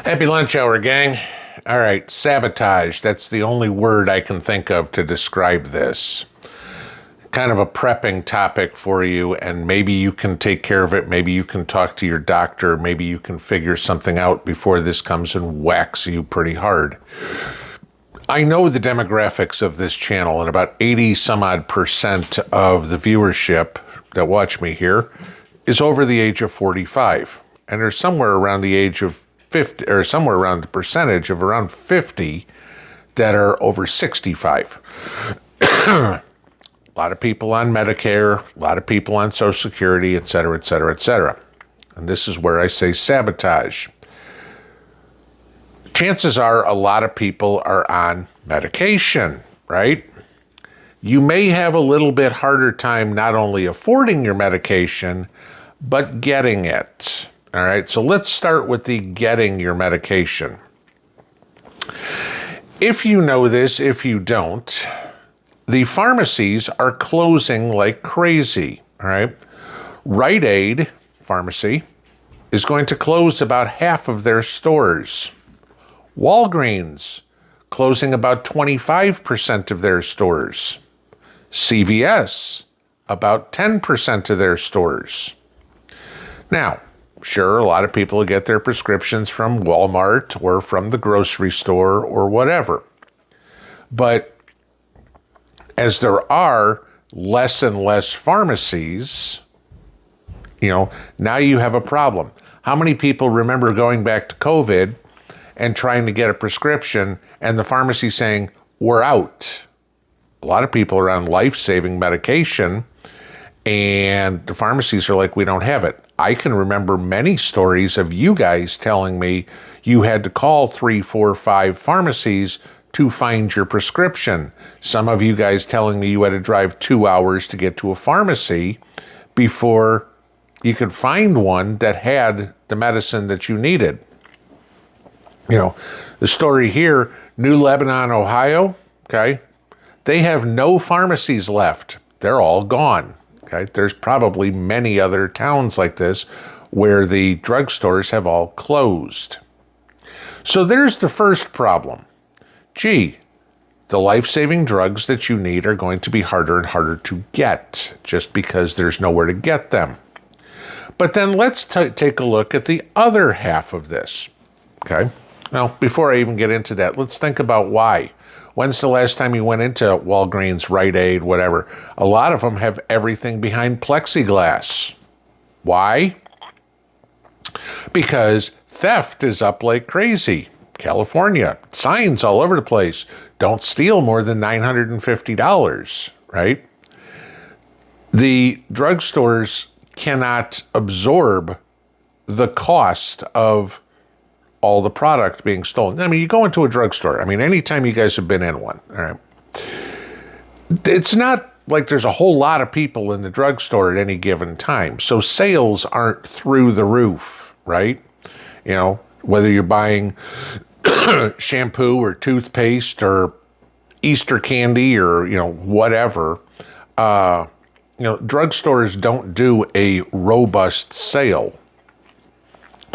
Happy lunch hour, gang. All right, sabotage. That's the only word I can think of to describe this. Kind of a prepping topic for you, and maybe you can take care of it. Maybe you can talk to your doctor. Maybe you can figure something out before this comes and whacks you pretty hard. I know the demographics of this channel, and about 80 some odd percent of the viewership that watch me here is over the age of 45. And there's somewhere around the age of 50, or somewhere around the percentage of around 50 that are over 65. A lot of people on Medicare, a lot of people on Social Security, et cetera, et cetera, et cetera. And this is where I say sabotage. Chances are a lot of people are on medication, right? You may have a little bit harder time not only affording your medication, but getting it. All right, so let's start with the getting your medication. If you know this, if you don't, the pharmacies are closing like crazy, all right? Rite Aid Pharmacy is going to close about half of their stores. Walgreens closing about 25% of their stores. CVS, about 10% of their stores. Now, sure, a lot of people get their prescriptions from Walmart or from the grocery store or whatever. But as there are less and less pharmacies, now you have a problem. How many people remember going back to COVID and trying to get a prescription and the pharmacy saying, we're out? A lot of people are on life-saving medication and the pharmacies are like, we don't have it. I can remember many stories of you guys telling me you had to call 3, 4, 5 pharmacies to find your prescription. Some of you guys telling me you had to drive 2 hours to get to a pharmacy before you could find one that had the medicine that you needed. The story here, New Lebanon, Ohio, okay, they have no pharmacies left. They're all gone. Okay, there's probably many other towns like this where the drugstores have all closed. So there's the first problem. Gee, the life-saving drugs that you need are going to be harder and harder to get just because there's nowhere to get them. But then let's take a look at the other half of this. Okay, now before I even get into that, let's think about why. When's the last time you went into Walgreens, Rite Aid, whatever? A lot of them have everything behind plexiglass. Why? Because theft is up like crazy. California, signs all over the place. Don't steal more than $950, right? The drugstores cannot absorb the cost of all the product being stolen. I mean, you go into a drugstore. I mean, anytime you guys have been in one, all right, it's not like there's a whole lot of people in the drugstore at any given time. So sales aren't through the roof, right? Whether you're buying shampoo or toothpaste or Easter candy or, whatever, drugstores don't do a robust sale.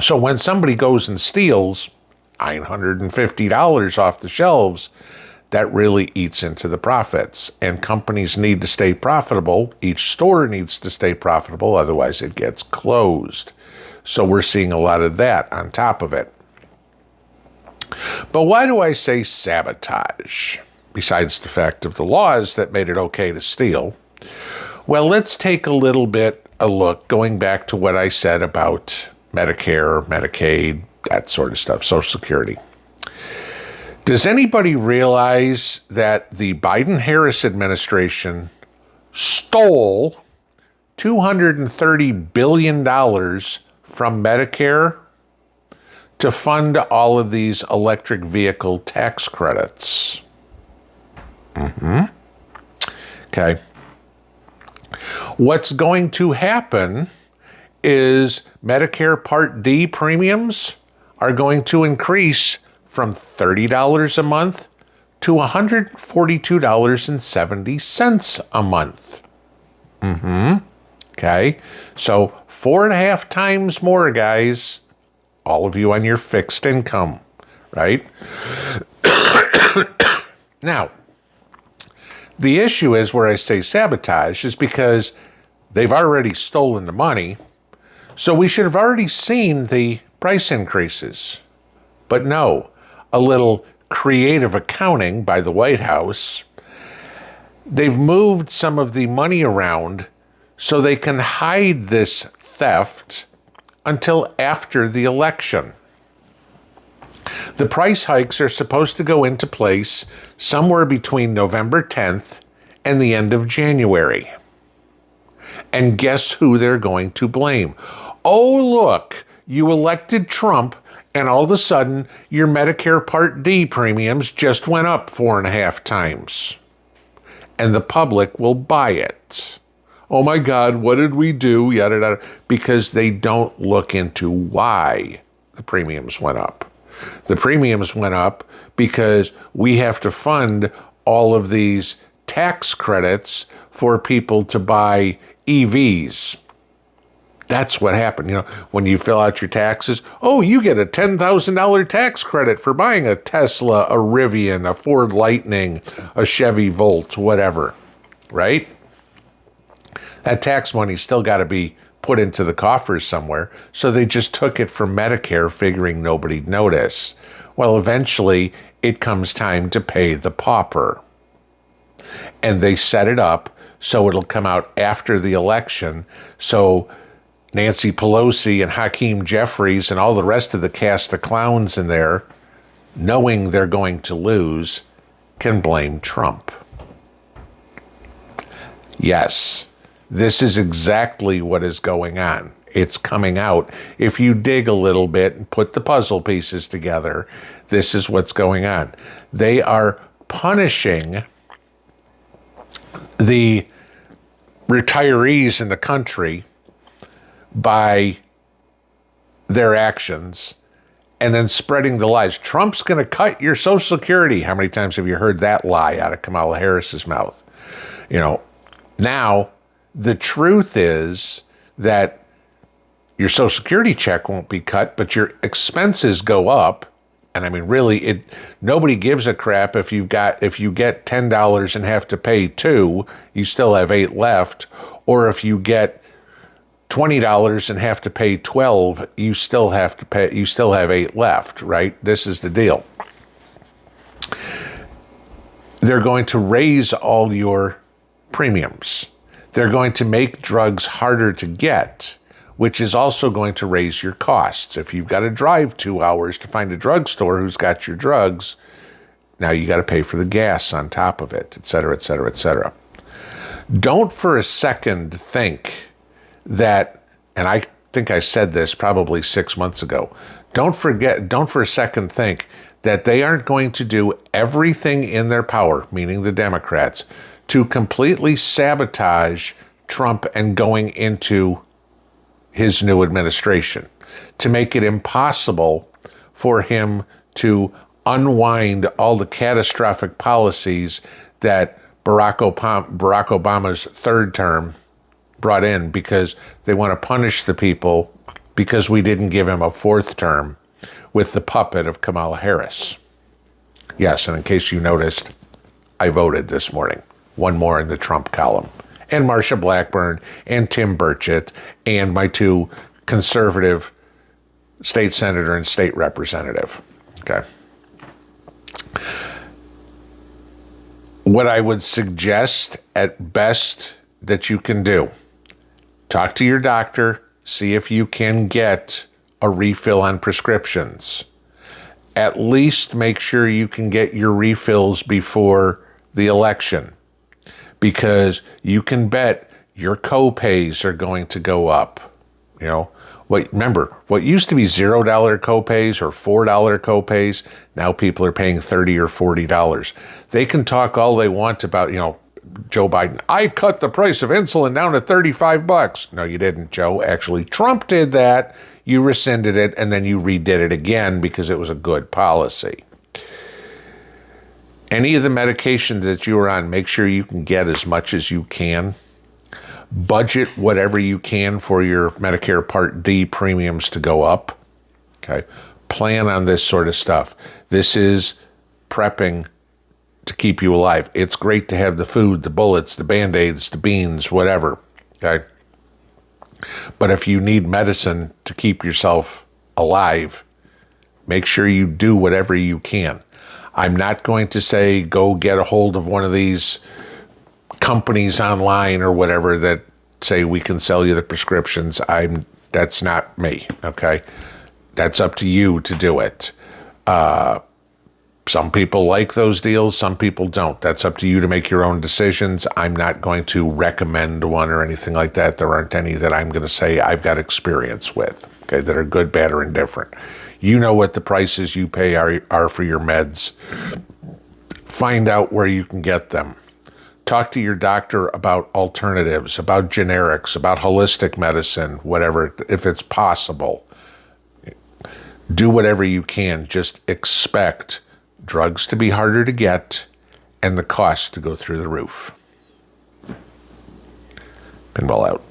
So when somebody goes and steals $950 off the shelves, that really eats into the profits. And companies need to stay profitable. Each store needs to stay profitable, otherwise it gets closed. So we're seeing a lot of that on top of it. But why do I say sabotage? Besides the fact of the laws that made it okay to steal. Well, let's take a little bit a look, going back to what I said about Medicare, Medicaid, that sort of stuff, Social Security. Does anybody realize that the Biden-Harris administration stole $230 billion from Medicare to fund all of these electric vehicle tax credits? Okay. What's going to happen is Medicare Part D premiums are going to increase from $30 a month to $142.70 a month. Okay, so 4.5 times more, guys. all of you on your fixed income, right? Now, the issue is where I say sabotage is because they've already stolen the money, so we should have already seen the price increases. But no, a little creative accounting by the White House, they've moved some of the money around so they can hide this theft until after the election. The price hikes are supposed to go into place somewhere between November 10th and the end of January. And guess who they're going to blame? Oh, look, you elected Trump, and all of a sudden, your Medicare Part D premiums just went up 4.5 times. And the public will buy it. Oh my God, what did we do? Yada, yada. Because they don't look into why the premiums went up. The premiums went up because we have to fund all of these tax credits for people to buy EVs. That's what happened. You know, when you fill out your taxes, oh, you get a $10,000 tax credit for buying a Tesla, a Rivian, a Ford Lightning, a Chevy Volt, whatever, right? That tax money still got to be put into the coffers somewhere, so they just took it from Medicare, figuring nobody'd notice. Well, eventually, it comes time to pay the pauper. And they set it up so it'll come out after the election, so Nancy Pelosi and Hakeem Jeffries and all the rest of the cast of clowns in there, knowing they're going to lose, can blame Trump. Yes, this is exactly what is going on. It's coming out. If you dig a little bit and put the puzzle pieces together, this is what's going on. They are punishing the retirees in the country by their actions and then spreading the lies. Trump's going to cut your Social Security. How many times have you heard that lie out of Kamala Harris's mouth? You know, now the truth is that your Social Security check won't be cut, but your expenses go up. And I mean, really, nobody gives a crap if you get $10 and have to pay $2, you still have $8 left. Or if you get $20 and have to pay $12, you still have $8 left, right? This is the deal. They're going to raise all your premiums. They're going to make drugs harder to get, which is also going to raise your costs. If you've got to drive 2 hours to find a drugstore who's got your drugs, now you got to pay for the gas on top of it, et cetera, et cetera, et cetera. Don't for a second think that, and I think I said this probably 6 months ago, don't for a second think that they aren't going to do everything in their power, meaning the Democrats, to completely sabotage Trump and going into his new administration, to make it impossible for him to unwind all the catastrophic policies that Barack Obama's third term brought in, because they want to punish the people because we didn't give him a fourth term with the puppet of Kamala Harris. Yes, and in case you noticed, I voted this morning. One more in the Trump column. And Marsha Blackburn and Tim Burchett and my two conservative state senator and state representative. Okay. What I would suggest at best that you can do, talk to your doctor, see if you can get a refill on prescriptions. At least make sure you can get your refills before the election, because you can bet your co-pays are going to go up. You know, remember, what used to be $0 co-pays or $4 co-pays, now people are paying $30 or $40. They can talk all they want about, Joe Biden, I cut the price of insulin down to $35. No, you didn't, Joe. Actually, Trump did that. You rescinded it, and then you redid it again because it was a good policy. Any of the medications that you are on, make sure you can get as much as you can. Budget whatever you can for your Medicare Part D premiums to go up. Okay. Plan on this sort of stuff. This is prepping to keep you alive. It's great to have the food, the bullets, the Band-Aids, the beans, whatever. Okay. But if you need medicine to keep yourself alive, make sure you do whatever you can. I'm not going to say go get a hold of one of these companies online or whatever that say we can sell you the prescriptions. That's not me, okay? That's up to you to do it. Some people like those deals, some people don't. That's up to you to make your own decisions. I'm not going to recommend one or anything like that. There aren't any that I'm going to say I've got experience with, okay, that are good, bad, or indifferent. You know what the prices you pay are for your meds. Find out where you can get them. Talk to your doctor about alternatives, about generics, about holistic medicine, whatever, if it's possible. Do whatever you can. Just expect drugs to be harder to get and the cost to go through the roof. Pinball out.